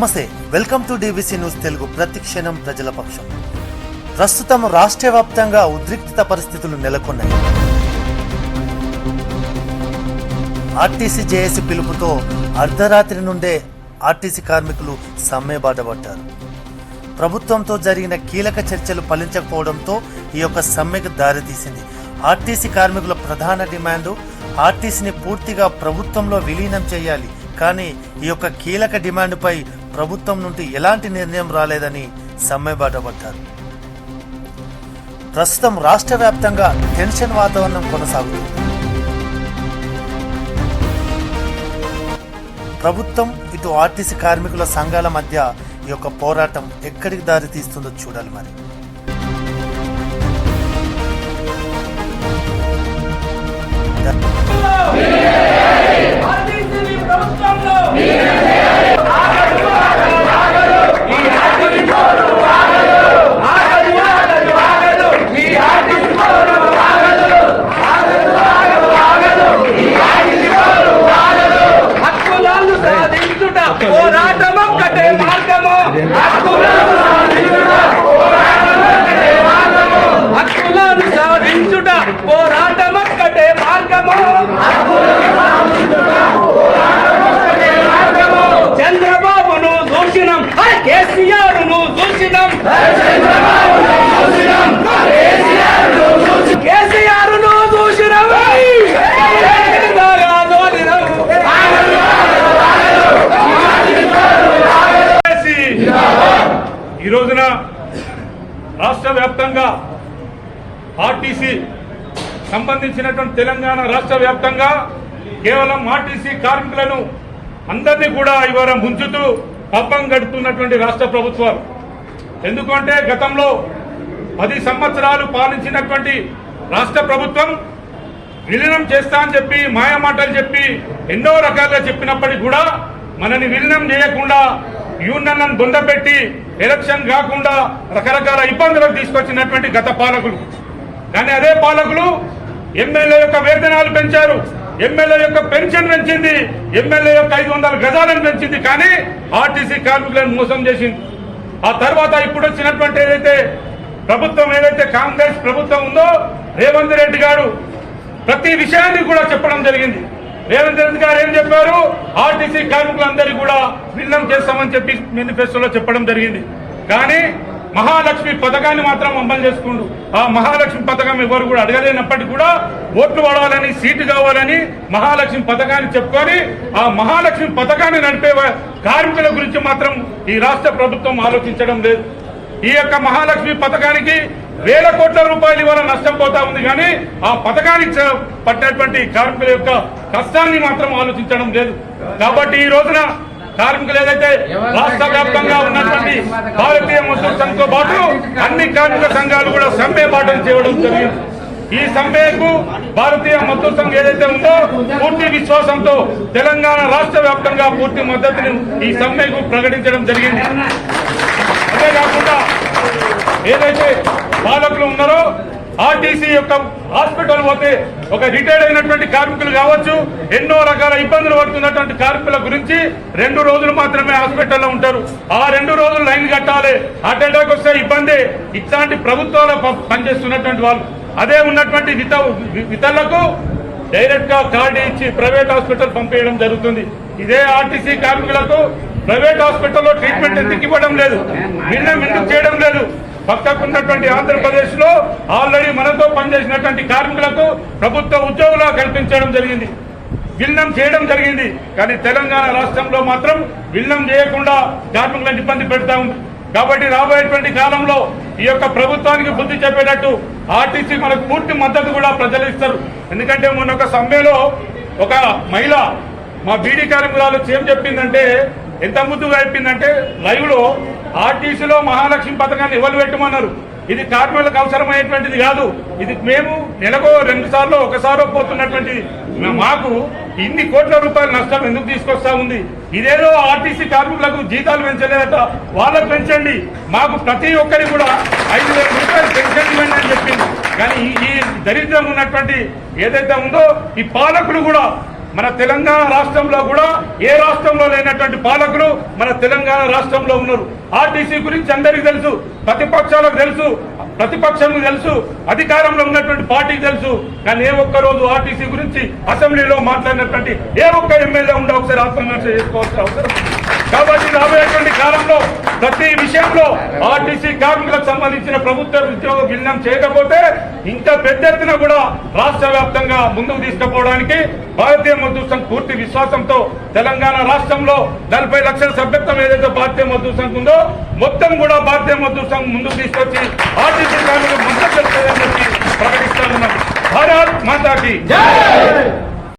నమస్తే, welcome to DVC news Telugu. ప్రతి క్షణం ప్రజల పక్షం. ప్రస్తుతం రాష్ట్ర వ్యాప్తంగా ఉద్రిక్తత పరిస్థితులు నెలకొన్నాయి. ఆర్టీసీ జేఏసీ పిలుపుతో అర్ధరాత్రి నుండే ఆర్టీసీ కార్మికులు సమ్మె బాటపట్టారు. ప్రభుత్వంతో జరిగిన కీలక చర్చలు ఫలించకపోవడంతో ఈ యొక్క సమ్మెకు దారితీసింది. ఆర్టీసీ కార్మికుల ప్రధాన డిమాండు ఆర్టీసీని పూర్తిగా ప్రభుత్వంలో విలీనం చేయాలి. కానీ ఈ యొక్క కీలక డిమాండ్పై ప్రభుత్వం నుండి ఎలాంటి నిర్ణయం రాలేదని సమ్మె బాటపడ్డారు. ప్రస్తుతం రాష్ట్ర వ్యాప్తంగా టెన్షన్ వాతావరణం కొనసాగుతుంది. ప్రభుత్వం ఇటు ఆర్టీసీ కార్మికుల సంఘాల మధ్య ఈ యొక్క పోరాటం ఎక్కడికి దారి తీస్తుందో చూడాలి. మరి చంద్రబాబును దూషినం, కేసీఆర్ను దూషినం, కేసీఆర్ను దూషినం. ఈ రోజున రాష్ట్ర వ్యాప్తంగా ఆర్టీసీ సంబంధించినటువంటి తెలంగాణ రాష్ట్ర వ్యాప్తంగా కేవలం ఆర్టీసీ కార్మికులను అందరినీ కూడా ఇవాళ ముంచుతూ పబ్బం గడుపుతున్నటువంటి రాష్ట్ర ప్రభుత్వాలు. ఎందుకంటే గతంలో 10 సంవత్సరాలు పాలించినటువంటి రాష్ట్ర ప్రభుత్వం విలీనం చేస్తా అని చెప్పి మాయమాటలు చెప్పి ఎన్నో రకాలుగా చెప్పినప్పటికీ కూడా మనని విలీనం చేయకుండా యూనియన్లను బొందపెట్టి ఎలక్షన్ కాకుండా రకరకాల ఇబ్బందులకు తీసుకొచ్చినటువంటి గత పాలకులు. కానీ అదే పాలకులు ఎమ్మెల్యే యొక్క వేతనాలు పెంచారు, ఎమ్మెల్యే యొక్క పెన్షన్ పెంచింది, ఎమ్మెల్యే యొక్క 500 గజాలను పెంచింది. కానీ ఆర్టీసీ కార్మికులను మోసం చేసింది. ఆ తర్వాత ఇప్పుడు వచ్చినటువంటి ఏదైతే కాంగ్రెస్ ప్రభుత్వం ఉందో రేవంత్ రెడ్డి గారు ప్రతి విషయాన్ని కూడా చెప్పడం జరిగింది. రేవంత్ రెడ్డి గారు ఏం చెప్పారు? ఆర్టీసీ కార్మికులందరికీ కూడా విలీనం చేస్తామని చెప్పి మేనిఫెస్టోలో చెప్పడం జరిగింది. కానీ మహాలక్ష్మి పథకాన్ని మాత్రం అమలు చేసుకుంటూ ఆ మహాలక్ష్మి పథకం ఎవరు కూడా అడగలేనప్పటికీ కూడా ఓట్లు పడాలని, సీటు కావాలని మహాలక్ష్మి పథకాన్ని చెప్పుకొని ఆ మహాలక్ష్మి పథకాన్ని నడిపే కార్మికుల గురించి మాత్రం ఈ రాష్ట్ర ప్రభుత్వం ఆలోచించడం లేదు. ఈ యొక్క మహాలక్ష్మి పథకానికి వేల కోట్ల రూపాయలు ఇవాళ నష్టం పోతా ఉంది. కానీ ఆ పథకానికి పట్టినటువంటి కార్మికుల యొక్క కష్టాన్ని మాత్రం ఆలోచించడం లేదు. కాబట్టి ఈ రోజున కార్మికులు ఏదైతే రాష్ట్ర వ్యాప్తంగా ఉన్నటువంటి భారతీయ మజ్దూర్ సంఘంతో పాటు అన్ని కార్మిక సంఘాలు కూడా సమ్మె బాటలు చేయడం జరిగింది. ఈ సమ్మెకు భారతీయ మజ్దూర్ సంఘం ఏదైతే ఉందో పూర్తి విశ్వాసంతో తెలంగాణ రాష్ట్ర వ్యాప్తంగా పూర్తి మద్దతుని ఈ సమ్మెకు ప్రకటించడం జరిగింది. అదే కాకుండా ఏదైతే పాలకులు ఉన్నారో ఆర్టీసీ యొక్క హాస్పిటల్ పోతే ఒక రిటైర్డ్ అయినటువంటి కార్మికులు కావచ్చు, ఎన్నో రకాల ఇబ్బందులు పడుతున్నటువంటి కార్మికుల గురించి 2 రోజులు మాత్రమే హాస్పిటల్లో ఉంటారు. ఆ 2 రోజులు లైన్ కట్టాలి, హార్ట్ అటాక్ వస్తే ఇబ్బంది. ఇట్లాంటి ప్రభుత్వాలు పనిచేస్తున్నటువంటి వాళ్ళు అదే ఉన్నటువంటి వితలకు డైరెక్ట్ గా కార్డు ఇచ్చి ప్రైవేట్ హాస్పిటల్ పంపేయడం జరుగుతుంది. ఇదే ఆర్టీసీ కార్మికులకు ప్రైవేట్ హాస్పిటల్లో ట్రీట్మెంట్ ఎందుకు ఇవ్వడం లేదు, విలీనం ఎందుకు చేయడం లేదు? పక్కకున్నటువంటి ఆంధ్రప్రదేశ్ లో ఆల్రెడీ మనతో పనిచేసినటువంటి కార్మికులకు ప్రభుత్వ ఉద్యోగులు కల్పించడం జరిగింది, విలీనం చేయడం జరిగింది. కానీ తెలంగాణ రాష్ట్రంలో మాత్రం విలీనం చేయకుండా కార్మికులను ఇబ్బంది పెడతా ఉంది. కాబట్టి రాబోయేటువంటి కాలంలో ఈ యొక్క ప్రభుత్వానికి బుద్ధి చెప్పేటట్టు ఆర్టీసీ మనకు పూర్తి మద్దతు కూడా ప్రజలు ఇస్తారు. ఎందుకంటే మొన్న ఒక సమ్మెలో ఒక మహిళ మా బీడీ కార్మికురాలు ఏం చెప్పిందంటే, ఎంత ముద్దుగా చెప్పిందంటే, లైవ్ లో ఆర్టీసీలో మహాలక్ష్మి పథకాన్ని ఎవరు పెట్టమన్నారు, ఇది కార్మికులకు అవసరమైనటువంటిది కాదు, ఇది మేము నెలకు 2 సార్లు 1 సారో పోతున్నటువంటిది, మాకు ఇన్ని కోట్ల రూపాయల నష్టం ఎందుకు తీసుకొస్తా ఉంది? ఇదేదో ఆర్టీసీ కార్మికులకు జీతాలు పెంచలేదట, వాళ్ళకు పెంచండి, మాకు ప్రతి ఒక్కరికి కూడా 5,000 రూపాయలు పెన్షన్ ఇవ్వండి అని చెప్పింది. కానీ ఈ దరిద్రం ఉన్నటువంటి ఏదైతే ఉందో ఈ పాలకులు కూడా మన తెలంగాణ రాష్ట్రంలో కూడా ఏ రాష్ట్రంలో లేనటువంటి పాలకులు మన తెలంగాణ రాష్ట్రంలో ఉన్నారు. ఆర్టీసీ గురించి అందరికీ తెలుసు, ప్రతిపక్షాలకు తెలుసు, ప్రతిపక్షానికి తెలుసు, అధికారంలో ఉన్నటువంటి పార్టీకి తెలుసు. కానీ ఏ ఒక్క రోజు ఆర్టీసీ గురించి అసెంబ్లీలో మాట్లాడినటువంటి ఏ ఒక్క ఎమ్మెల్యే ఉండే ఒకసారి ఆత్మవిమర్శ చేసుకోవాల్సిన అవసరం. కాబట్టి రాబోయేటువంటి కాలంలో ప్రతి విషయంలో ఆర్టీసీ కార్మికులకు సంబంధించిన ప్రభుత్వ ఉద్యోగ విలీనం చేయకపోతే ఇంకా పెద్ద ఎత్తున కూడా రాష్ట్ర వ్యాప్తంగా ముందుకు తీసుకుపోవడానికి భారతీయ మజ్దూర్ సంఘ్ పూర్తి విశ్వాసంతో తెలంగాణ రాష్ట్రంలో 40 లక్షల సభ్యత్వం ఏదైతే భారతీయ మజ్దూర్ సంఘ్ ఉందో మొత్తం కూడా భారతీయ మజ్దూర్ సంఘ్ ముందుకు తీసుకొచ్చి ఆర్టీసీ కార్మికులకు మద్దతు తెలుస్తుందని చెప్పి ప్రకటిస్తా ఉన్నాం. భారత్ మాతాకి జై.